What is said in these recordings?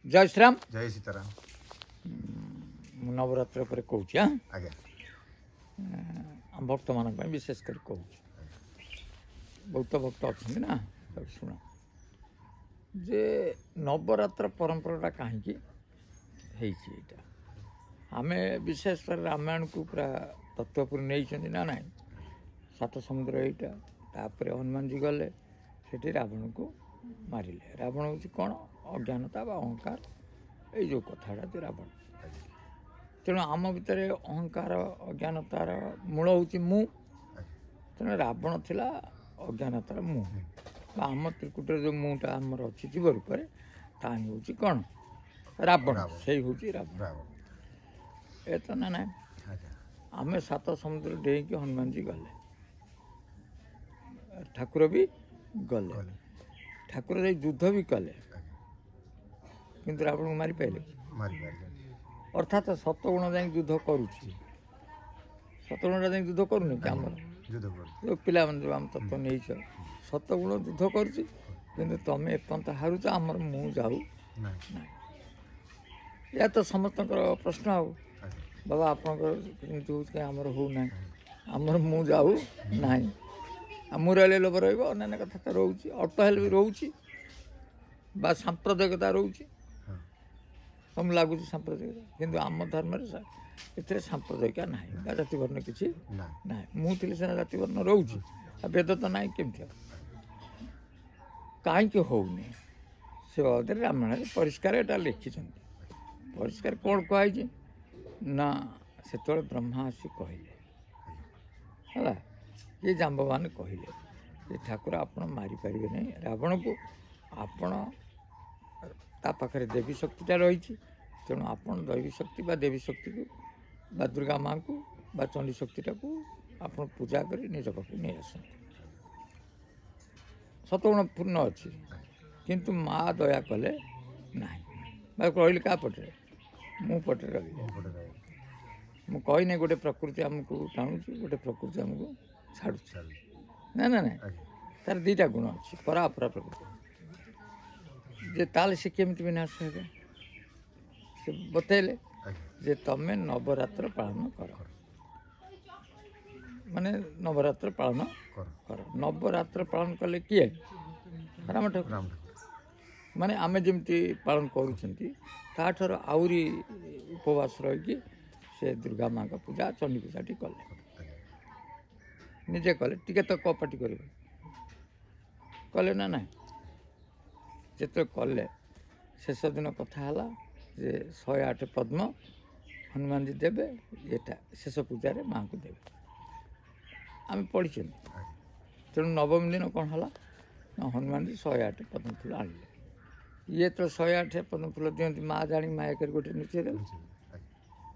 जय श्रीराम जय सीताराम नवरात्र पर कहूँ हाँ आज्ञा भक्त मान विशेष कर कहूँ बहुत भक्त अच्छा ना शुण जे नवरात्र परंपरा कहीं आम विशेष कर रामायण को पूरा तत्वपूर्ण नहीं ना ना सात समुद्र यहाँ हनुमान जी गले से रावण को मारे रावण हूँ कौन अज्ञानता अहंकार ये जो कथाटा जो रावण तेणु आम भितर अहंकार अज्ञानतार मूल हूँ मु तेणु रावण थिला अज्ञानतार मुह आम त्रिकुटर जो मुटा आमर अच्छी जीव रूप ता हूँ कौन रावण से हूँ रावण ए तो ना ना आम सात समुद्र डेईकी हनुमान जी गले ठाकुर भी गले ठाकुर युद्ध भी कले किंतु रावण को मारी पाइले अर्थात सतगुण जाए युद्ध करुच्ची सतगुण जाए युद्ध करूनी कि आम जो पिला जो आम तत्व नहीं सतगुण युद्ध करुच्ची किंतु तुम एपर्यंत हारुच आमर मु जाऊ या तो समस्त प्रश्न आ बाबा आपमर आमर हो ना आमर मु जाऊ ना मुराले लोभ रन्य कथा तो रोचे अल्प हेल्प भी रोचे सांप्रदायिकता रोचे तुम लगुच सांप्रदायिकता किंतु आम धर्म ए सांप्रदायिका ना जाति वर्ण किसी ना मुझे सीना जाति वर्ण रोचे वेद तो ना केमती कहीं होनी से बाबद रामायण परिष्कार एटा लिखिं परिष्कार कौन कहुई ना से ब्रह्मा आसी कहले है ये जाम्बवान कहले ठाकुर आपण मारिपारे नहीं रावण को आपण पाखे देवी शक्तिटा रही तेणु आपण दैवी शक्ति बा देवी शक्ति को दुर्गा माँ को बा चंडी शक्तिटा को आप पूजा कर निज पाख नहीं आस सतगुण पूर्ण अच्छी किंतु माँ दया कले ना रही क्या पटे मु पटे रही मु कही गोटे प्रकृति आमको टाणुची गोटे प्रकृति आमको छाड़ू ना ना ना तार दीटा गुण अच्छी परा अपरा प्रकृति जे ताल से केमती विनाश है से बतैले जे तमें नवरात्र पालन कर माने नवरात्र पालन कर नवरात्र पालन कले किए राम ठाकुर माने आमे जमती पालन करूर आउरी उपवास रही से दुर्गा माँ का पूजा चंडी पूजा टी कले निजे कले टिके तो कपाटी कर कले ना ना जिते कले शेष दिन कथा है जे 108 पद्म हनुमान जी देवे ये शेष पूजा माँ को देवे आम पढ़ी तेणु नवमी दिन कौन है ना हनुमान जी 108 पद्म फूल आनिले ये तो 108 पद्म फूल दिखती माँ जाणी माया कर गोटे नुचे दे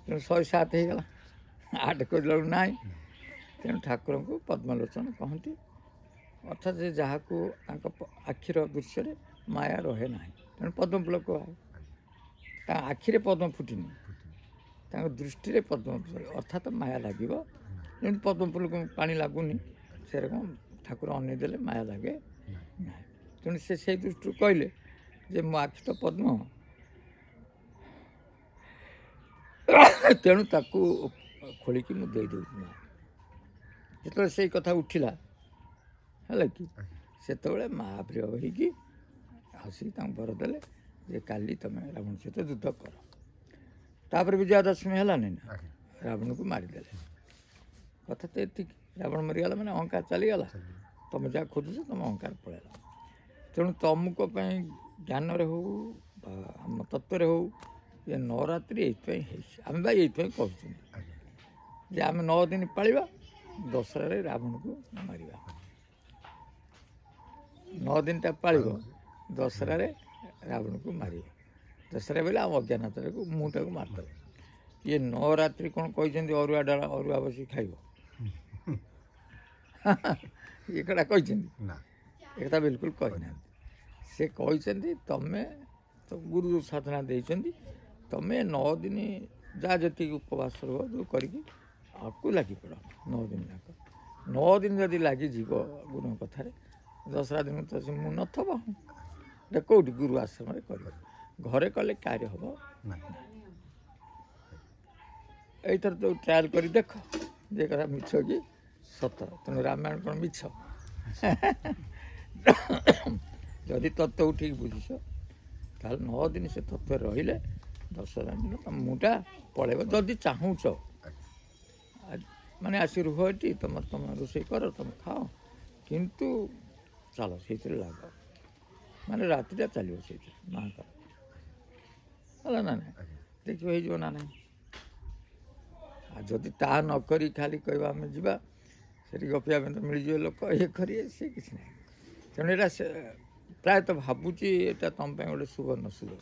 तेणु 107 हो गला 8 कर ना तेणु ठाकुर को पद्मलोचन कहती अर्थात जहाँ को आखिर दृश्य माया रहे ना तेणु पद्म फूल कह आखिरे पद्म फुटनी दृष्टि पद्म फूल अर्थात माया लगे जमी पद्म फूल को पानी लगुनि से रकम ठाकुर अनेदेले माया लगे ना तेणु से दृष्टि कहले जे मो आखि तो पद्म तेणु ताकू खोलिकी मुझे देना जो से कथा उठिला है कि से महाप्रिय होगी आसिक बर देले जे काली तुम रावण सहित युद्ध कर तापर विजयादशमी है ना रावण को मारिदे कथा तो ये रावण मरीगला मैंने अहंकार चलीगला तुम जहाँ खोजुच तुम अहंकार पलैला तेणु तुमको ज्ञान हो आम तत्व हो ये नवरात्रि ये आम बा ये कहते आम 9 दिन पालिबा दशहरा रावण को मारिबा 9 दिन ता पालिब दशहरा रावण को मार दशहरा बेले आम अज्ञानता को मुटा को मारद ये नवरात्रि कौन कहते अरुआ डाला अरुआ बस खाइब ये कड़ा कहता बिल्कुल कहना से कहते तमें तो गुरु साधना देती तमें 9 दिन जहाँ जी उपवास रह जो करके आपको लगी पड़ 9 दिन जाक 9 दिन जदि लगिज गुरु कथार दशहरा दिन तो मुझे नथब कौटी गुरु आश्रम कर ଘରେ କଲେ କାର୍ୟ ହେବ ନାଇଁ ଏଇଥର ତ ଟ୍ରାଏଲ କରି ଦେଖ ଯେ କଥା ମିଛ କି ସତ ତେଣୁ ରାମାୟଣ କ'ଣ ମିଛ ଯଦି ତତ୍ତ୍ୱକୁ ଠିକ୍ ବୁଝିଛ ତାହେଲେ 9 ଦିନ ସେ ତତ୍ତ୍ୱରେ ରହିଲେ 10 ଦିନ ତମ ମୁଣ୍ଡଟା ପଳେଇବ ଯଦି ଚାହୁଁଛ ମାନେ ଆସି ରୁହ ଏଠି ତମେ ରୋଷେଇ କର ତମେ ଖାଅ କିନ୍ତୁ ଚାଲ ସେଇଥିରେ ଲାଗ ମାନେ ରାତିଟା ଚାଲିବ ସେଇଥିରେ ମାଙ୍କର ହେଲା ନା ନାହିଁ ଦେଖିବ ହେଇଯିବ ନା ନାହିଁ ଆଉ ଯଦି ତାହା ନ କରି ଖାଲି କହିବା ଆମେ ଯିବା ସେଠି ଗପିବା ପାଇଁ ତ ମିଳିଯିବ ଲୋକ ଇଏ କରିବେ ସେ କିଛି ନାହିଁ ତେଣୁ ଏଇଟା ପ୍ରାୟତଃ ଭାବୁଛି ଏଇଟା ତମ ପାଇଁ ଗୋଟେ ସୁବର୍ଣ୍ଣ ସୁଯୋଗ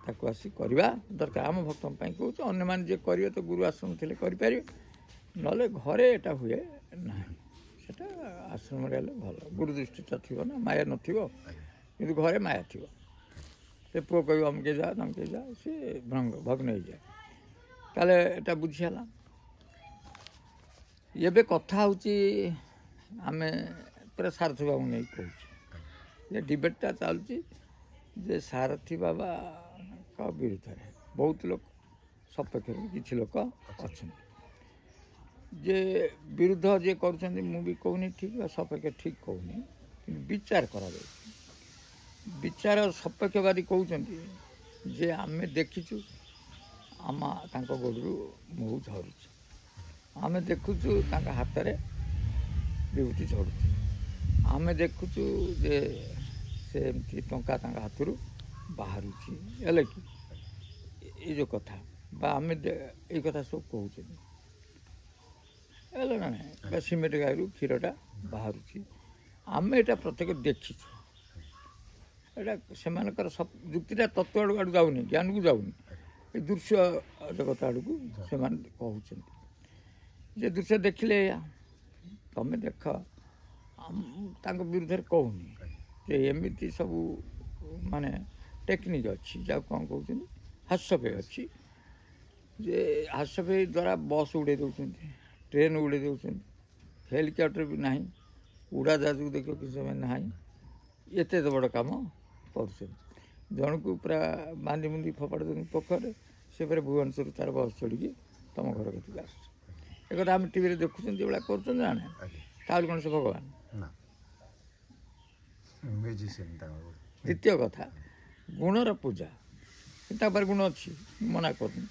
ତାକୁ ଆସି କରିବା ଦରକାର ଆମ ଭକ୍ତଙ୍କ ପାଇଁ କହୁଛୁ ଅନ୍ୟମାନେ ଯିଏ କରିବେ ତ ଗୁରୁ ଆଶ୍ରମ ଥିଲେ କରିପାରିବେ ନହେଲେ ଘରେ ଏଇଟା ହୁଏ ନାହିଁ ସେଟା ଆଶ୍ରମରେ ହେଲେ ଭଲ ଗୁରୁ ଦୃଷ୍ଟିଟା ଥିବ ନା ମାୟା ନଥିବ କିନ୍ତୁ ଘରେ ମାୟା ଥିବ ସେ ପୁଅ କହିବ ଅମକେ ଯା ତମକେ ଯା ସେ ଭଗ୍ନ ହେଇଯାଏ ତାହେଲେ ଏଇଟା ବୁଝି ହେଲା ଏବେ କଥା ହେଉଛି ଆମେ ପୁରା ସାରଥୀ ବାବୁଙ୍କୁ ନେଇ କହୁଛୁ ଯେ ଡିବେଟଟା ଚାଲୁଛି ଯେ ସାରଥୀ ବାବାଙ୍କ ବିରୁଦ୍ଧରେ ବହୁତ ଲୋକ ସପକ୍ଷରେ କିଛି ଲୋକ ଅଛନ୍ତି ଯେ ବିରୁଦ୍ଧ ଯିଏ କରୁଛନ୍ତି ମୁଁ ବି କହୁନି ଠିକ୍ ବା ସପକ୍ଷ ଠିକ୍ କହୁନି କିନ୍ତୁ ବିଚାର କରାଯାଉଛି ବିଚାର ସପକ୍ଷବାଦୀ କହୁଛନ୍ତି ଯେ ଆମେ ଦେଖିଛୁ ତାଙ୍କ ଗୋଡ଼ରୁ ମହୁ ଝରୁଛି ଆମେ ଦେଖୁଛୁ ତାଙ୍କ ହାତରେ ବିଭୂତି ଝଡ଼ୁଛି ଆମେ ଦେଖୁଛୁ ଯେ ସେ ଏମିତି ଟଙ୍କା ତାଙ୍କ ହାତରୁ ବାହାରୁଛି ହେଲେ କି ଏଇ ଯେଉଁ କଥା ବା ଆମେ ଏଇ କଥା ସବୁ କହୁଛନ୍ତି ହେଲେ ନା ନାହିଁ ବା ସିମେଣ୍ଟ ଗାଈରୁ କ୍ଷୀରଟା ବାହାରୁଛି ଆମେ ଏଇଟା ପ୍ରତ୍ୟେକ ଦେଖିଛୁ ଏଇଟା ସେମାନଙ୍କର ଯୁକ୍ତିଟା ତତ୍ତ୍ୱ ଆଡ଼କୁ ଯାଉନି ଜ୍ଞାନକୁ ଯାଉନି ଏ ଦୃଶ୍ୟ ଜଗତ ଆଡ଼କୁ ସେମାନେ କହୁଛନ୍ତି ଯେ ଦୃଶ୍ୟ ଦେଖିଲେ ତମେ ଦେଖ ତାଙ୍କ ବିରୁଦ୍ଧରେ କହୁନି ଯେ ଏମିତି ସବୁ ମାନେ ଟେକ୍ନିକ୍ ଅଛି ଯାହାକୁ କ'ଣ କହୁଛନ୍ତି ହାସ୍ୟପେୟ ଅଛି ଯେ ହାସ୍ୟପେୟ ଦ୍ୱାରା ବସ୍ ଉଡ଼େଇ ଦେଉଛନ୍ତି ଟ୍ରେନ୍ ଉଡ଼େଇ ଦେଉଛନ୍ତି ହେଲିକପ୍ଟର ବି ନାହିଁ ଉଡ଼ାଜାହାଜକୁ ଦେଖିବ କିଛି ସମୟ ନାହିଁ ଏତେ ବଡ଼ କାମ କରୁଛନ୍ତି ଜଣକୁ ପୁରା ବାନ୍ଧି ବୁନ୍ଧି ଫୋପାଡ଼ି ଦେଉଛନ୍ତି ପୋଖରରେ ସେ ପରେ ଭୁବନେଶ୍ୱରରୁ ତାର ବସ୍ ଚଢ଼ିକି ତମ ଘର କତିକି ଆସୁଛି ଏକଥା ଆମେ ଟିଭିରେ ଦେଖୁଛନ୍ତି ଏଭଳିଆ କରୁଛନ୍ତି ନା ନାହିଁ ତାହେଲେ କ'ଣ ସେ ଭଗବାନ ଦ୍ୱିତୀୟ କଥା ଗୁଣର ପୂଜା ତାପରେ ଗୁଣ ଅଛି ମନା କରୁନି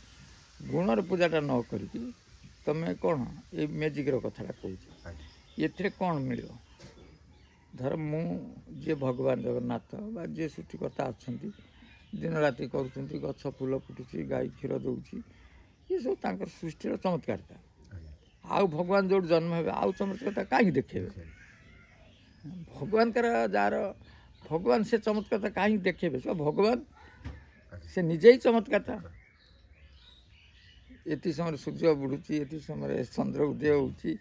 ଗୁଣର ପୂଜାଟା ନ କରିକି ତମେ କ'ଣ ଏଇ ମ୍ୟାଜିକ୍ର କଥାଟା କହୁଛ ଏଥିରେ କ'ଣ ମିଳିବ ଧର ମୁଁ ଯିଏ ଭଗବାନ ଜଗନ୍ନାଥ ବା ଯିଏ ସୃଷ୍ଟିକର୍ତ୍ତା ଅଛନ୍ତି ଦିନ ରାତି କରୁଛନ୍ତି ଗଛ ଫୁଲ ଫୁଟୁଛି ଗାଈ କ୍ଷୀର ଦେଉଛି ଏସବୁ ତାଙ୍କର ସୃଷ୍ଟିର ଚମତ୍କାରତା ଆଉ ଭଗବାନ ଯେଉଁଠି ଜନ୍ମ ହେବେ ଆଉ ଚମତ୍କାରତା କାହିଁକି ଦେଖେଇବେ ଭଗବାନଙ୍କର ଯାହାର ଭଗବାନ ସେ ଚମତ୍କାରତା କାହିଁକି ଦେଖେଇବେ ସେ ଭଗବାନ ସେ ନିଜେ ହିଁ ଚମତ୍କାରତା ଏତିକି ସମୟରେ ସୂର୍ଯ୍ୟ ବୁଡ଼ୁଛି ଏତିକି ସମୟରେ ଚନ୍ଦ୍ର ଉଦୟ ହେଉଛି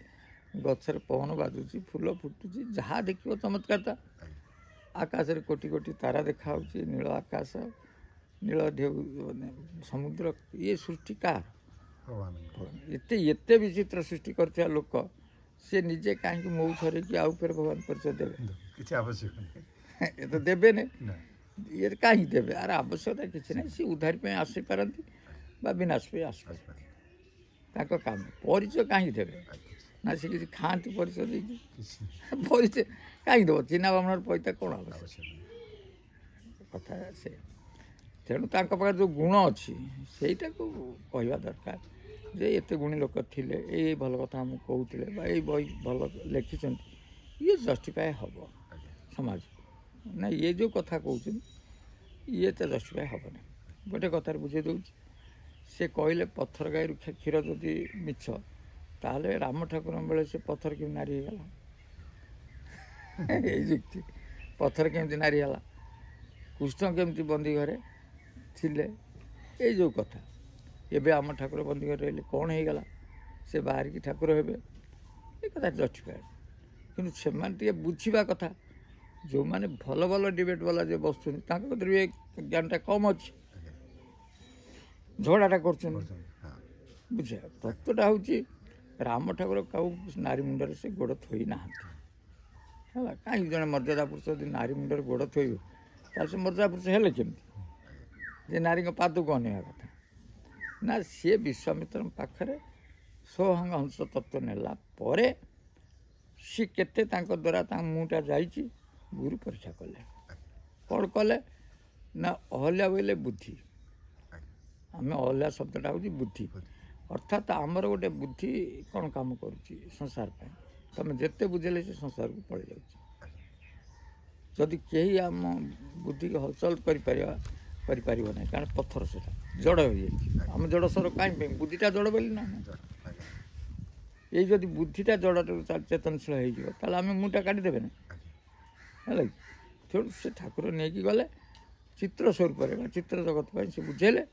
ଗଛରେ ପବନ ବାଜୁଛି ଫୁଲ ଫୁଟୁଛି ଯାହା ଦେଖିବ ଚମତ୍କାରତା ଆକାଶରେ କୋଟି କୋଟି ତାରା ଦେଖାହେଉଛି ନୀଳ ଆକାଶ ନୀଳ ଢେଉ ସମୁଦ୍ର ଇଏ ସୃଷ୍ଟି କାହାର ଏତେ ଏତେ ବିଚିତ୍ର ସୃଷ୍ଟି କରିଥିବା ଲୋକ ସେ ନିଜେ କାହିଁକି ମହୁ ଛରେଇକି ଆଉ ଫେରେ ଭଗବାନ ପରିଚୟ ଦେବେ କିଛି ଆବଶ୍ୟକ ନାହିଁ ଏ ତ ଦେବେନି ଇଏ କାହିଁକି ଦେବେ ଆର ଆବଶ୍ୟକତା କିଛି ନାହିଁ ସେ ଉଦ୍ଧାର ପାଇଁ ଆସିପାରନ୍ତି ବା ବିନାଶ ପାଇଁ ଆସିପାରନ୍ତି ତାଙ୍କ କାମ ପରିଚୟ କାହିଁକି ଦେବେ ନା ସେ କିଛି ଖାଆନ୍ତି ପରିଚୟ ଦେଇକି ପରିଚୟ କାହିଁକି ଦେବ ଚିହ୍ନା ବାମଣର ପଇତା କ'ଣ ଆବଶ୍ୟକ କଥା ସେ ତେଣୁ ତାଙ୍କ ପାଖରେ ଯେଉଁ ଗୁଣ ଅଛି ସେଇଟାକୁ କହିବା ଦରକାର ଯେ ଏତେ ଗୁଣୀ ଲୋକ ଥିଲେ ଏଇ ଭଲ କଥା ଆମକୁ କହୁଥିଲେ ବା ଏଇ ବହି ଭଲ ଲେଖିଛନ୍ତି ଇଏ ଜଷ୍ଟିଫାଏ ହେବ ସମାଜକୁ ନା ଇଏ ଯେଉଁ କଥା କହୁଛନ୍ତି ଇଏ ତ ଜଷ୍ଟିଫାଏ ହେବନି ଗୋଟେ କଥାରେ ବୁଝେଇ ଦେଉଛି ସେ କହିଲେ ପଥର ଗାଈରୁ କ୍ଷୀର ଯଦି ମିଛ ତାହେଲେ ରାମ ଠାକୁରଙ୍କ ବେଳେ ସେ ପଥର କେମିତି ନାରୀ ହେଇଗଲା ଏଇ ଯୁକ୍ତି ପଥର କେମିତି ନାରୀ ହେଲା କୃଷ୍ଣ କେମିତି ବନ୍ଦୀ ଘରେ ଥିଲେ ଏଇ ଯେଉଁ କଥା ଏବେ ଆମ ଠାକୁର ବନ୍ଦୀ ଘରେ ରହିଲେ କ'ଣ ହେଇଗଲା ସେ ବାହାରିକି ଠାକୁର ହେବେ ଏ କଥା ଜଷ୍ଟିଫାଏଡ୍ କିନ୍ତୁ ସେମାନେ ଟିକେ ବୁଝିବା କଥା ଯେଉଁମାନେ ଭଲ ଭଲ ଡିବେଟ୍ ବାଲା ଯେ ବସୁଛନ୍ତି ତାଙ୍କ କତିରେ ବି ଜ୍ଞାନଟା କମ୍ ଅଛି ଝଗଡ଼ାଟା କରୁଛନ୍ତି ବୁଝିବା ତତ୍ତ୍ୱଟା ହେଉଛି ରାମ ଠାକୁର କାଉ ନାରୀ ମୁଣ୍ଡରେ ସେ ଗୋଡ଼ ଥୋଇ ନାହାନ୍ତି ହେଲା କାହିଁକି ଜଣେ ମର୍ଯ୍ୟାଦା ପୁରୁଷ ଯଦି ନାରୀ ମୁଣ୍ଡରେ ଗୋଡ଼ ଥୋଇବେ ତାହେଲେ ସେ ମର୍ଯ୍ୟାଦା ପୁରୁଷ ହେଲେ କେମିତି ଯେ ନାରୀଙ୍କ ପାଦକୁ ଅନେଇବା କଥା ନା, ସିଏ ବିଶ୍ୱାମିତ୍ରଙ୍କ ପାଖରେ ସୋହଙ୍ଗ ହଂସ ତତ୍ତ୍ୱ ନେଲା ପରେ ସିଏ କେତେ ତାଙ୍କ ଦ୍ୱାରା ତାଙ୍କ ମୁହଁଟା ଯାଇଛି ଗୁରୁ ପରୀକ୍ଷା କଲେ। କ'ଣ କଲେ ନା ଅହଲ୍ୟା ବୋଇଲେ ବୁଦ୍ଧି, ଆମେ ଅହଲ୍ୟା ଶବ୍ଦଟା ହେଉଛି ବୁଦ୍ଧି, ଅର୍ଥାତ୍ ଆମର ଗୋଟେ ବୁଦ୍ଧି କ'ଣ କାମ କରୁଛି ସଂସାର ପାଇଁ। ତୁମେ ଯେତେ ବୁଝେଇଲେ ସେ ସଂସାରକୁ ପଳେଇ ଯାଉଛି। ଯଦି କେହି ଆମ ବୁଦ୍ଧିକୁ ହଲଚଲ କରିପାରିବ ନାହିଁ, କାରଣ ପଥର ସେଟା ଜଡ଼ ହୋଇଯାଇଛି। ଆମ ଜଡ଼ସ୍ୱର କାହିଁ ପାଇଁ? ବୁଦ୍ଧିଟା ଜଡ଼ ବୋଲି ନା। ଏଇ ଯଦି ବୁଦ୍ଧିଟା ଜଡ଼ଠାରୁ ଚେତନଶୀଳ ହେଇଯିବ ତାହେଲେ ଆମେ ମୁହଁଟା କାଟିଦେବେ ନା, ହେଲା କି? ତେଣୁ ସେ ଠାକୁର ନେଇକି ଗଲେ ଚିତ୍ର ସ୍ୱରୂପରେ ବା ଚିତ୍ର ଜଗତ ପାଇଁ ସେ ବୁଝେଇଲେ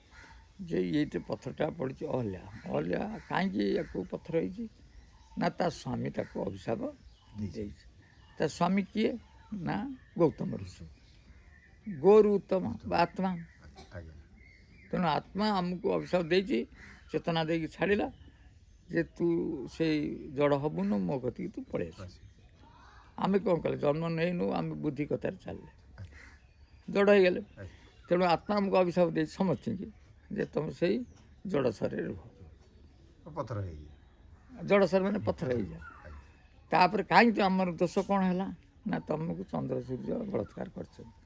ଯେ ଏଇଠି ପଥରଟା ପଡ଼ିଛି ଅହଲ୍ୟା। ଅହଲ୍ୟା କାହିଁକି ୟାକୁ ପଥର ହେଇଛି ନା ତା ସ୍ୱାମୀ ତାକୁ ଅଭିଶାପ ଦେଇଛି। ତା ସ୍ୱାମୀ କିଏ ନା ଗୌତମ ଋଷି, ଗୋରୁ ଉତ୍ତମ ବା ଆତ୍ମା। ତେଣୁ ଆତ୍ମା ଆମକୁ ଅଭିଶାପ ଦେଇଛି, ଚେତନା ଦେଇକି ଛାଡ଼ିଲା ଯେ ତୁ ସେଇ ଜଡ଼ ହବୁନୁ, ମୋ କତିକି ତୁ ପଳେଇ ଆସ। ଆମେ କ'ଣ କଲେ? ଜନ୍ମ ନେଇନୁ, ଆମେ ବୁଦ୍ଧି କଥାରେ ଚାଲିଲେ, ଜଡ଼ ହେଇଗଲେ। ତେଣୁ ଆତ୍ମା ଆମକୁ ଅଭିଶାପ ଦେଇଛି ସମସ୍ତଙ୍କୁ ଯେ ତମେ ସେଇ ଜଡ଼ସରରେ ରୁହ, ପଥର ହେଇଯିବ। ଜଡ଼ସର ମାନେ ପଥର ହେଇଯାଏ। ତାପରେ କାହିଁକି ଆମର ଦୋଷ କ'ଣ ହେଲା ନା ତମକୁ ଚନ୍ଦ୍ର ସୂର୍ଯ୍ୟ ବଳତ୍କାର କରିଛନ୍ତି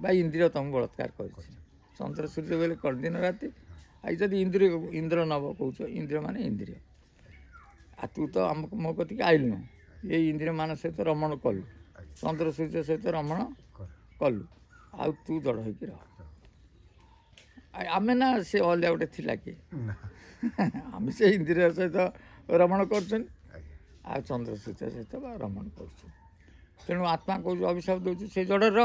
ବା ଇନ୍ଦ୍ରିୟ ତମକୁ ବଳତ୍କାର କରିଛି। ଚନ୍ଦ୍ର ସୂର୍ଯ୍ୟ ବୋଇଲେ କ'ଣ? ଦିନ ରାତି। ଆଉ ଯଦି ଇନ୍ଦ୍ର ନବ କହୁଛ, ଇନ୍ଦ୍ରିୟ ମାନେ ଇନ୍ଦ୍ରିୟ। ଆଉ ତୁ ତ ଆମକୁ ମୋ କତିକି ଆଇଲୁ, ଏଇ ଇନ୍ଦ୍ରିୟ ମାନ ସହିତ ରମଣ କଲୁ, ଚନ୍ଦ୍ର ସୂର୍ଯ୍ୟ ସହିତ ରମଣ କଲୁ, ଆଉ ତୁ ଜଡ଼ ହେଇକି ରହ। ଆମେ ନା ସେ ଅହଲ୍ୟା ଗୋଟେ ଥିଲା କି? ଆମେ ସେ ଇନ୍ଦ୍ରିୟ ସହିତ ରମଣ କରୁଛନ୍ତି, ଆଉ ଚନ୍ଦ୍ର ସୂର୍ଯ୍ୟ ସହିତ ବା ରମଣ କରୁଛୁ। ତେଣୁ ଆତ୍ମା କହୁଛୁ ଅଭିଶାପ ଦେଉଛି ସେ ଜଡ଼ର।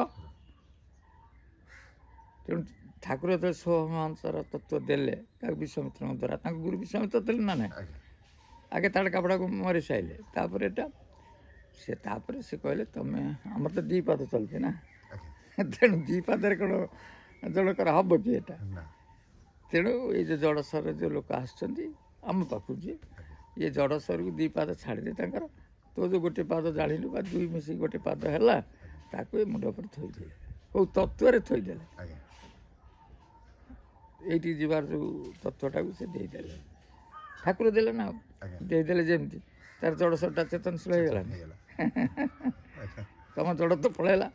ତେଣୁ ଠାକୁର ଯେତେବେଳେ ସୋହଂସର ତତ୍ତ୍ୱ ଦେଲେ ତାକୁ ବିଶ୍ୱାମିତ୍ରଙ୍କ ଦ୍ୱାରା, ତାଙ୍କ ଗୁରୁ ବିଶ୍ୱାମିତ୍ର ଦେଲେ ନା ନାହିଁ? ଆଗେ ତାଡ଼ କାପଡ଼ାକୁ ମରି ସାଇଲେ, ତାପରେ ଏଟା ସେ ତାପରେ ସେ କହିଲେ ତମେ ଆମର ତ ଦୁଇ ପାଦ ଚାଲୁଛି ନା, ତେଣୁ ଦୁଇ ପାଦରେ କ'ଣ ଜଣକର ହବ କି ଏଟା? ତେଣୁ ଏଇ ଯେଉଁ ଜଡ଼ସ୍ୱରରେ ଯେଉଁ ଲୋକ ଆସୁଛନ୍ତି ଆମ ପାଖକୁ, ଯିଏ ଇଏ ଜଡ଼ସ୍ୱରକୁ ଦୁଇ ପାଦ ଛାଡ଼ିଦେ ତାଙ୍କର, ତୋ ଯେଉଁ ଗୋଟେ ପାଦ ଜାଣିଲୁ ବା ଦୁଇ ମିଶିକି ଗୋଟେ ପାଦ ହେଲା, ତାକୁ ଏ ମୁଣ୍ଡ ଉପରେ ଥୋଇଦେଲେ, କେଉଁ ତତ୍ତ୍ୱରେ ଥୋଇଦେଲେ। ଏଇଠି ଯିବାର ଯେଉଁ ତତ୍ତ୍ୱଟାକୁ ସେ ଦେଇଦେଲେ, ଠାକୁର ଦେଲେ ନା, ଦେଇଦେଲେ ଯେମିତି ତାର ଜଡ଼ସ୍ୱରଟା ଚେତନଶୀଳ ହେଇଗଲାନି। ତମ ଜଡ଼ ତ ପଳେଇଲା,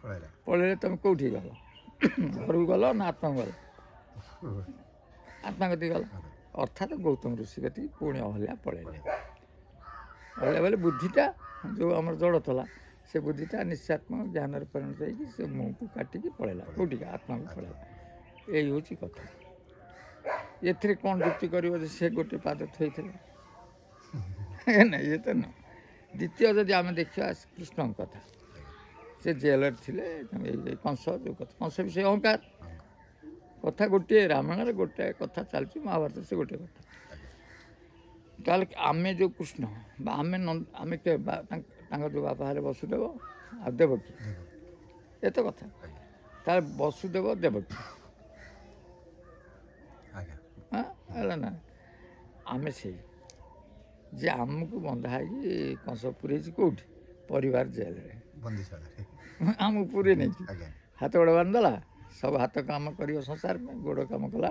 ପଳେଇଲେ ତମେ କେଉଁଠି ଗଲ? ଘରକୁ ଗଲ ନା ଆତ୍ମାକୁ ଗଲ? ଆତ୍ମା କତିକି ଗଲ, ଅର୍ଥାତ୍ ଗୌତମ ଋଷି କତିକି ପୁଣି ଅହଲ୍ୟା ପଳେଇଲେ। ଅହଲ୍ୟା ବୋଲେ ବୁଦ୍ଧିଟା ଯେଉଁ ଆମର ଜଡ଼ ଥିଲା, ସେ ବୁଦ୍ଧିଟା ନିଶ୍ଚାତ୍ମକ ଜ୍ଞାନରେ ପରିଣତ ହେଇକି ସେ ମୁହଁକୁ କାଟିକି ପଳେଇଲା, କେଉଁଠିକି? ଆତ୍ମାକୁ ପଳେଇଲା। ଏଇ ହେଉଛି କଥା। ଏଥିରେ କ'ଣ ଯୁକ୍ତି କରିବ ଯେ ସେ ଗୋଟେ ପାଦ ଥୋଇଥିଲେ? ନାଇଁ, ଇଏ ତ ନୁହଁ। ଦ୍ୱିତୀୟ ଯଦି ଆମେ ଦେଖିବା କୃଷ୍ଣଙ୍କ କଥା, ସେ ଜେଲରେ ଥିଲେ, ଏଇ କଂସ ଯେଉଁ କଥା, କଂସ ବି ସେ ଅହଙ୍କାର କଥା ଗୋଟିଏ, ରାମାୟଣରେ ଗୋଟାଏ କଥା ଚାଲିଛି, ମହାଭାରତରେ ସେ ଗୋଟିଏ କଥା। ତାହେଲେ ଆମେ ଯେଉଁ କୃଷ୍ଣ ବା ଆମେ ତାଙ୍କ ଯେଉଁ ବାପା ହେଲେ ବସୁଦେବ ଆଉ ଦେବକୀ, ଏତେ କଥା। ତାହେଲେ ବସୁଦେବ ଦେବକୀ ହେଲା ନା, ଆମେ ସେଇ ଯେ ଆମକୁ ବନ୍ଧା ହେଇକି କଂସ ପୁରେଇଛି କେଉଁଠି? ପରିବାର ଜେଲରେ, ଆମକୁ ପୁରେଇ ନେଇଛି, ହାତ ଗୋଡ଼ ବାନ୍ଧିଦେଲା, ସବୁ ହାତ କାମ କରିବ ସଂସାର ପାଇଁ, ଗୋଡ଼ କାମ କଲା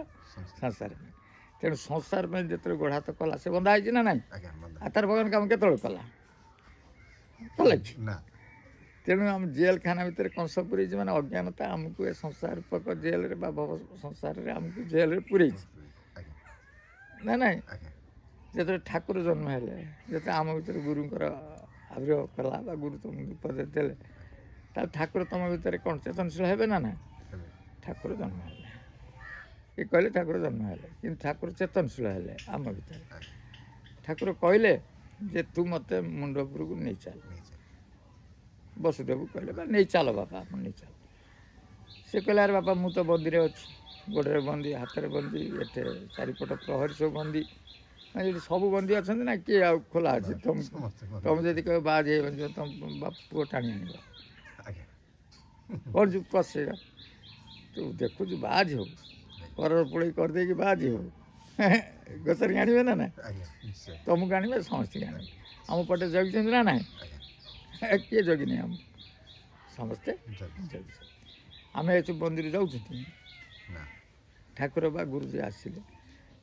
ସଂସାର ପାଇଁ। ତେଣୁ ସଂସାର ପାଇଁ ଯେତେବେଳେ ଗୋଡ଼ ହାତ କଲା ସେ ବନ୍ଧା ହେଇଛି ନା ନାହିଁ? ଆଉ ତାର ଭଗବାନ କାମ କେତେବେଳେ କଲା? କଲା କି? ତେଣୁ ଆମେ ଜେଲଖାନା ଭିତରେ କଂସ ପୁରେଇଛି ମାନେ ଅଜ୍ଞାନତା ଆମକୁ ଏ ସଂସାର ରୂପକ ଜେଲରେ ବା ଭବ ସଂସାରରେ ଆମକୁ ଜେଲରେ ପୁରେଇଛି ନା ନାହିଁ? ଯେତେବେଳେ ଠାକୁର ଜନ୍ମ ହେଲେ, ଯେତେବେଳେ ଆମ ଭିତରେ ଗୁରୁଙ୍କର ଆବିର୍ଭାବ କଲା ବା ଗୁରୁ ତମକୁ ଉପଦେଶ ଦେଲେ, ତାହେଲେ ଠାକୁର ତମ ଭିତରେ କ'ଣ ଚେତନଶୀଳ ହେବେ ନା ନାହିଁ? ଠାକୁର ଜନ୍ମ ହେଲେ, ଏ କହିଲେ ଠାକୁର ଜନ୍ମ ହେଲେ, କିନ୍ତୁ ଠାକୁର ଚେତନଶୀଳ ହେଲେ ଆମ ଭିତରେ। ଠାକୁର କହିଲେ ଯେ ତୁ ମୋତେ ମୁଣ୍ଡ ଉପରକୁ ନେଇ ଚାଲ, ବସୁଦେବକୁ କହିଲେ ବା ନେଇ ଚାଲ ବାପା, ଆପଣ ନେଇ ଚାଲ। ସେ କହିଲେ ଆରେ ବାପା ମୁଁ ତ ବନ୍ଦୀରେ ଅଛି, ଗୋଡ଼ରେ ବନ୍ଦୀ, ହାତରେ ବନ୍ଦୀ, ଏଠି ଚାରିପଟ ପ୍ରହରୀ ସବୁ ବନ୍ଦୀ, ଯଦି ସବୁ ବନ୍ଦୀ ଅଛନ୍ତି ନା, କିଏ ଆଉ ଖୋଲା ଅଛି? ତମେ ଯଦି କହିବ ବାହାରି ହେଇଯିବ, ତମ ପୁଅ ଟାଣି ଆଣିବ, କ'ଣ ଯୁ ପଶେଇବା? ତୁ ଦେଖୁଛୁ ବାହାରି ହଉ, କରର ପୋଳେଇ କରିଦେଇକି ବାହାରି ହଉ, ଗଛରେ ଆଣିବେ ନା ନାହିଁ? ତମକୁ ଆଣିବେ, ସମସ୍ତଙ୍କୁ ଆଣିବେ। ଆମ ପଟେ ଜଗିଛନ୍ତି ନା ନାହିଁ? କିଏ ଜଗିନି? ଆମ ସମସ୍ତେ ଜଗିଛନ୍ତି। ଆମେ ଏସବୁ ମନ୍ଦିର ଯାଉଛନ୍ତି, ଠାକୁର ବା ଗୁରୁଜୀ ଆସିଲେ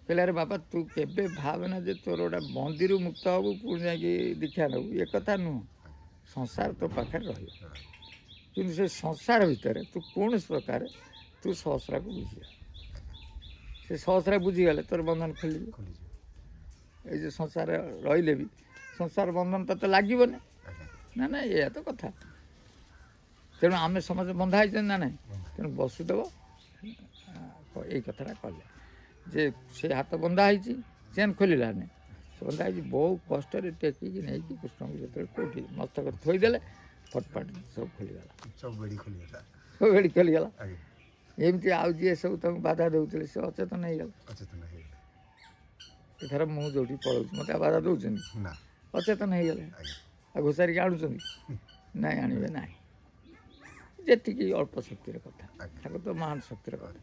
କହିଲେ ଆରେ ବାପା ତୁ କେବେ ଭାବେନା ଯେ ତୋର ଗୋଟେ ବନ୍ଦିରୁ ମୁକ୍ତ ହେବୁ ପୁଣି ଯାଇକି ଦୀକ୍ଷା ନେବୁ ଏ କଥା ନୁହଁ। ସଂସାର ତୋ ପାଖରେ ରହିବ, କିନ୍ତୁ ସେ ସଂସାର ଭିତରେ ତୁ କୌଣସି ପ୍ରକାର ତୁ ସହସ୍ରାକୁ ବୁଝିବା। ସେ ସହସ୍ରା ବୁଝିଗଲେ ତୋର ବନ୍ଧନ ଖୋଲିଯିବ। ଏଇ ଯେ ସଂସାର ରହିଲେ ବି ସଂସାର ବନ୍ଧନ ତତେ ଲାଗିବନି ନା। ନା ଏଇଆ ତ କଥା। ତେଣୁ ଆମେ ସମସ୍ତେ ବନ୍ଧା ହେଇଛନ୍ତି ନା ନାହିଁ। ତେଣୁ ବସୁଦେବ ଏଇ କଥାଟା କଲେ ଯେ ସେ ହାତ ବନ୍ଧା ହେଇଛି, ଚେନ୍ ଖୋଲିଲାନି। ସେ ବନ୍ଧା ହେଇଛି, ବହୁ କଷ୍ଟରେ ଟେକିକି ନେଇକି କୃଷ୍ଣଙ୍କୁ ଯେତେବେଳେ କେଉଁଠି ମସ୍ତକରେ ଥୋଇଦେଲେ ଫଟଫଟ ସବୁ ଖୋଲିଗଲା, ସବୁ ବେଡ଼ି ଖୋଲିଗଲା। ଏମିତି ଆଉ ଯିଏ ସବୁ ତାଙ୍କୁ ବାଧା ଦେଉଥିଲେ ସେ ଅଚେତନ ହେଇଗଲା। ଏଥର ମୁଁ ଯୋଉଠି ପଳଉଛି ମୋତେ ଆଉ ବାଧା ଦେଉଛନ୍ତି, ଅଚେତନ ହେଇଗଲେ। ଆଉ ଘୋଷାରିକି ଆଣୁଛନ୍ତି, ନାଇଁ ଆଣିବେ ନାହିଁ। ଯେତିକି ଅଳ୍ପ ଶକ୍ତିର କଥା, ତାକୁ ତ ମହାନ ଶକ୍ତିର କଥା।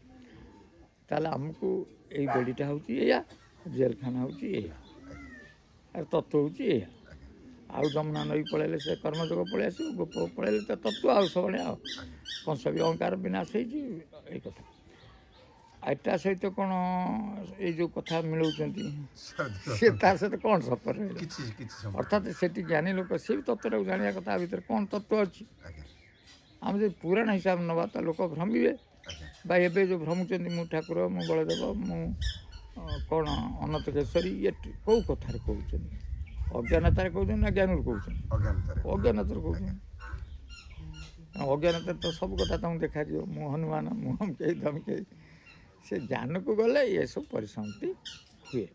ତାହେଲେ ଆମକୁ ଏଇ ବେଡ଼ିଟା ହେଉଛି ଏଇଆ, ଜେଲଖାନା ହେଉଛି ଏଇଆ, ଆରେ ତତ୍ତ୍ୱ ହେଉଛି ଏଇଆ। ଆଉ ଯମୁନା ନଈ ପଳେଇଲେ ସେ କର୍ମଯୋଗ ପଳେଇ ଆସିବ, ଗୋପ ପଳେଇଲେ ତ ତତ୍ତ୍ୱ ଆଉ ସବୁବେଳେ ଆଉ କଂସ ବି ଅହଙ୍କାର ବିନାଶ ହେଇଛି। ଏଇ କଥା ଏଟା ସହିତ କ'ଣ ଏଇ ଯେଉଁ କଥା ମିଳଉଛନ୍ତି ସେ ତା ସହିତ କ'ଣ ସମ୍ପର୍କ ରହିଲା? ଅର୍ଥାତ୍ ସେଠି ଜ୍ଞାନୀ ଲୋକ ସେ ବି ତତ୍ତ୍ୱଟାକୁ ଜାଣିବା କଥା, ଆ ଭିତରେ କ'ଣ ତତ୍ତ୍ୱ ଅଛି। ଆମେ ଯଦି ପୁରାଣ ହିସାବ ନେବା ତ ଲୋକ ଭ୍ରମିବେ। ବା ଏବେ ଯେଉଁ ଭ୍ରମୁଛନ୍ତି ମୁଁ ଠାକୁର, ମୁଁ ବଳଦେବ, ମୁଁ କ'ଣ ଅନନ୍ତ କେଶରୀ, ଇଏ କେଉଁ କଥାରେ କହୁଛନ୍ତି? ଅଜ୍ଞାନତାରେ କହୁଛନ୍ତି ନା ଜ୍ଞାନରୁ କହୁଛନ୍ତି? ଅଜ୍ଞାନତାରେ କହୁଛନ୍ତି। ଅଜ୍ଞାନତାରେ ତ ସବୁ କଥା ତାଙ୍କୁ ଦେଖାଯିବ, ମୁଁ ହନୁମାନ, ମୁଁ ଧମକେଇ ଧମକେଇ। ସେ ଜ୍ଞାନକୁ ଗଲେ ଏସବୁ ପରିସମାପ୍ତି ହୁଏ।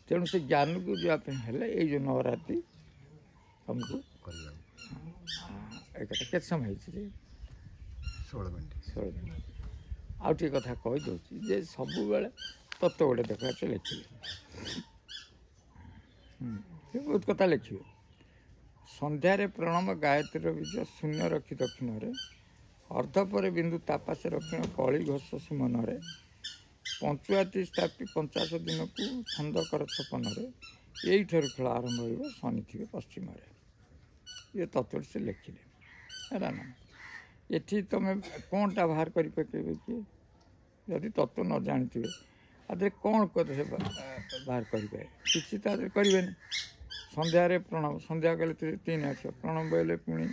ତେଣୁ ସେ ଜ୍ଞାନକୁ ଯିବା ପାଇଁ ହେଲେ ଏଇ ଯେଉଁ ନବରାତ୍ରି ତମକୁ ଏ କଥା କେତେ ସମୟ ହେଇଛି? 16 ମିନିଟ୍। ଆଉ ଟିକେ କଥା କହିଦେଉଛି ଯେ ସବୁବେଳେ ତତ୍ତ୍ୱ ଗୋଟେ ଦେଖ ସେ ଲେଖିବେ, ବହୁତ କଥା ଲେଖିବେ। ସନ୍ଧ୍ୟାରେ ପ୍ରଣବ ଗାୟତ୍ରୀର ବୀଜ ଶୂନ୍ୟ ରଖି ଦକ୍ଷିଣରେ, ଅର୍ଦ୍ଧ ପରେ ବିନ୍ଦୁ ତାପାସେ ରକ୍ଷଣ କଳି ଘୋଷ ସୁମନରେ, ପଞ୍ଚୁଆତି ସ୍ଥାପି 50 ଦିନକୁ ଛନ୍ଦ କର 56ରେ, ଏଇଠାରୁ ଖେଳ ଆରମ୍ଭ ହେବ ଶନି ଥିବେ ପଶ୍ଚିମରେ। ଇଏ ତତ୍ତ୍ୱଟି ସେ ଲେଖିଲେ ହେଲା ନା। ଏଠି ତୁମେ କ'ଣଟା ବାହାର କରି ପକାଇବେ କି ଯଦି ତତ୍ତ୍ୱ ନ ଜାଣିଥିବେ? ଆଦେହରେ କ'ଣ ସେ ବାହାର କରିବେ? କିଛି ତା ଦେହରେ କରିବେନି। ସନ୍ଧ୍ୟାରେ ପ୍ରଣବ, ସନ୍ଧ୍ୟା କଲେ 3 ଆସିବ, ପ୍ରଣବ ହେଲେ ପୁଣି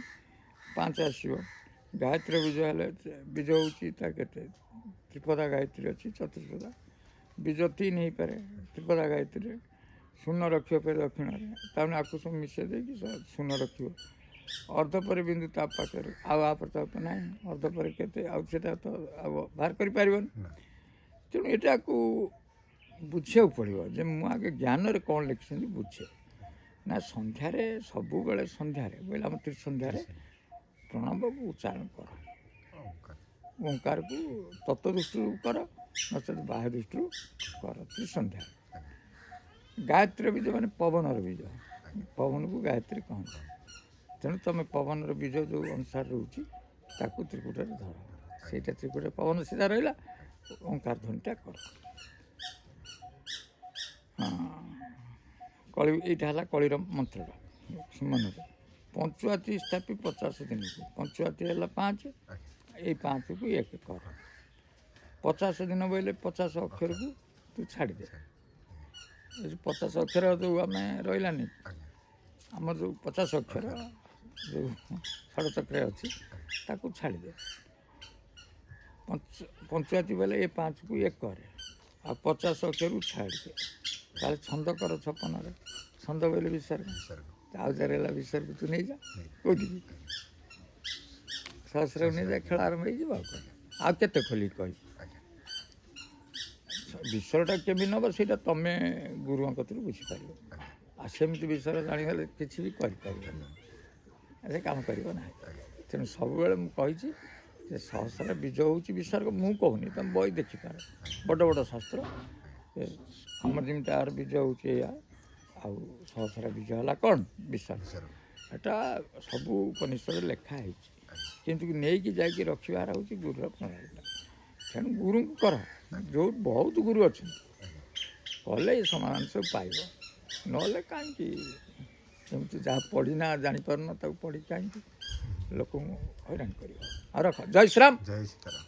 5 ଆସିବ। ଗାୟତ୍ରୀ ବୀଜ ହେଲେ ବୀଜ ହେଉଛି ତା କେତେ? ତ୍ରିପଦା ଗାୟତ୍ରୀ ଅଛି, ଚତୁର୍ପଦା ବୀଜ 3 ହେଇପାରେ ତ୍ରିପଦା ଗାୟତ୍ରୀରେ। ଶୂନ ରଖିବ ପରେ ଦକ୍ଷିଣରେ, ତାମାନେ ଆକୁ ସବୁ ମିଶାଇ ଦେଇକି ଶୂନ ରଖିବ। ଅର୍ଦ୍ଧ ପରେ ବିନ୍ଦୁ ତା ପାଖରେ, ଆଉ ଆପରେ ତ ନାହିଁ। ଅର୍ଦ୍ଧ ପରେ କେତେ? ଆଉ ସେଟା ତ ଆଉ ବାହାର କରିପାରିବନି। ତେଣୁ ଏଟାକୁ ବୁଝିବାକୁ ପଡ଼ିବ ଯେ ମୁଁ ଆଗେ ଜ୍ଞାନରେ କ'ଣ ଲେଖିଛନ୍ତି ବୁଝେ ନା। ସନ୍ଧ୍ୟାରେ ସବୁବେଳେ ସନ୍ଧ୍ୟାରେ ବୋଇଲେ ଆମ ତ୍ରିସନ୍ଧ୍ୟାରେ ପ୍ରଣବକୁ ଉଚ୍ଚାରଣ କର, ଓଙ୍କାରକୁ ତତ୍ତ୍ୱ ଦୃଷ୍ଟିରୁ କର, ନଚେତ୍ ବାହ୍ୟ ଦୃଷ୍ଟିରୁ କର। ତ୍ରିସନ୍ଧ୍ୟାରେ ଗାୟତ୍ରୀ ବୀଜ ମାନେ ପବନର ବୀଜ, ପବନକୁ ଗାୟତ୍ରୀ କହନ୍ତି। ତେଣୁ ତୁମେ ପବନର ବୀଜ ଯେଉଁ ଅନୁସାରେ ରହୁଛି ତାକୁ ତ୍ରିକୁଟରେ ଧର, ସେଇଟା ତ୍ରିକୁଟରେ ପବନ ସିଧା ରହିଲା, ଓଙ୍କାର ଧ୍ୱନିଟା କର। କଳି, ଏଇଟା ହେଲା କଳିର ମନ୍ତ୍ରଟା ସୁମନରେ। ପଞ୍ଚୁଆତି ସ୍ଥାପି 50 ଦିନକୁ, ପଞ୍ଚୁଆତି ହେଲା 5, ଏଇ 5କୁ 1 କର। 50 ଦିନ ବୋଇଲେ 50 ଅକ୍ଷରକୁ ତୁ ଛାଡ଼ିଦେ। ଏ ଯେଉଁ 50 ଅକ୍ଷର ଯେଉଁ ଆମେ ରହିଲାନି, ଆମର ଯେଉଁ 50 ଅକ୍ଷର ଯେଉଁ ଷଡ଼ଚକ୍ରରେ ଅଛି ତାକୁ ଛାଡ଼ିଦେ। ପଞ୍ଚୁଆତି ବୋଇଲେ ଏ 5କୁ 1 କରେ, ଆଉ 50 ଅକ୍ଷରକୁ ଛାଡ଼ିଦେ। ତାହେଲେ ଛନ୍ଦ କର 56ରେ, ଛନ୍ଦ ବୋଇଲେ ବିସର୍ଗ, ଆଉ ଯାର ହେଲା ବିସର୍ଗ ତୁ ନେଇଯା କେଉଁଠିକି? ସହସ୍ରକୁ ନେଇଯା, ଖେଳ ଆରମ୍ଭ ହେଇଯିବ। ଆଉ କେତେ ଖୋଲିକି କହିବି? ବିଷୟଟା କେମିତି ନେବ ସେଇଟା ତମେ ଗୁରୁଙ୍କ କତିରୁ ବୁଝିପାରିବ। ଆଉ ସେମିତି ବିଷୟ ଜାଣିଗଲେ କିଛି ବି କରିପାରିବନି, ସେ କାମ କରିବ ନାହିଁ। ତେଣୁ ସବୁବେଳେ ମୁଁ କହିଛି ଯେ ସହସ୍ର ବୀଜ ହେଉଛି ବିସର୍ଗ। ମୁଁ କହୁନି, ତମେ ବହି ଦେଖିପାର, ବଡ଼ ବଡ଼ ଶାସ୍ତ୍ର। ଆମର ଯେମିତି ତାର ବୀଜ ହେଉଛି ଏଇଆ, ଆଉ ସହସ୍ର ବୀଜ ହେଲା କ'ଣ? ବିସର୍ଗ। ଏଟା ସବୁ ଉପନିଷଦରେ ଲେଖା ହେଇଛି, କିନ୍ତୁ ନେଇକି ଯାଇକି ରଖିବାର ହେଉଛି ଗୁରୁର ପ୍ରଣାଳୀଟା। ତେଣୁ ଗୁରୁଙ୍କୁ କର, ଯେଉଁ ବହୁତ ଗୁରୁ ଅଛନ୍ତି କଲେ ଏ ସମାଧାନ ସବୁ ପାଇବ। ନହେଲେ କାହିଁକି ଏମିତି ଯାହା ପଢ଼ିନା ଜାଣିପାରୁନ ତାକୁ ପଢ଼ି କାହିଁକି ଲୋକଙ୍କୁ ହଇରାଣ କରିବ? ଆଉ ରଖ। ଜୟ ଶ୍ରୀରାମ। ଜୟ ସୀତାରାମ।